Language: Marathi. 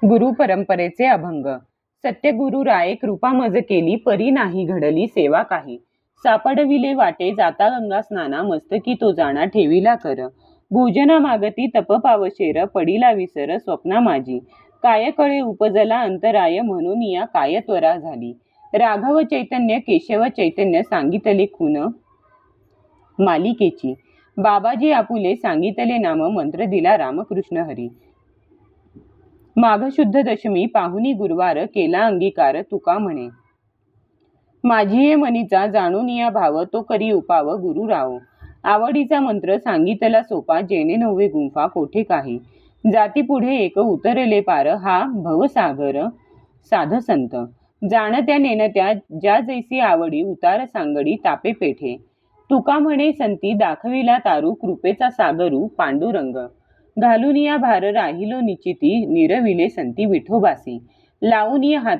गुरु परंपरेचे अभंग. सत्यगुरु राये कृपा मज केली, परी नाही घडली सेवा काही. सापडविले वाटे जाता गंगा स्नाना, मस्तकी तो जाणा ठेविला कर. भोजना मागती तप पावशेर, पडिला विसर स्वप्ना माझी. काय कळे उपजला अंतराय, म्हणून या काय त्वरा झाली. राघव चैतन्य केशव चैतन्य सांगितले खून मालिकेची. बाबाजी आपुले सांगितले नाम, मंत्र दिला रामकृष्ण हरी. माघ शुद्ध दशमी पाहुनी गुरुवार, केला अंगीकार तुका म्हणे. माझी ये मनीचा जाणून या भाव, तो करी उपाव गुरु राव. आवडीचा मंत्र सांगितला सोपा, जेणे नव्हे गुंफा कोठे काही. जाती पुढे एक उतरले पार, हा भवसागर साध संत. जाणत्या नेणत्या ज्या जैसी आवडी, उतार सांगडी तापे पेठे. तुका म्हणे संती दाखविला तारू, कृपेचा सागरू पांडुरंग. घालून या भार राहिलो निचिती, निरविले संती विठोबासी. लावून या हात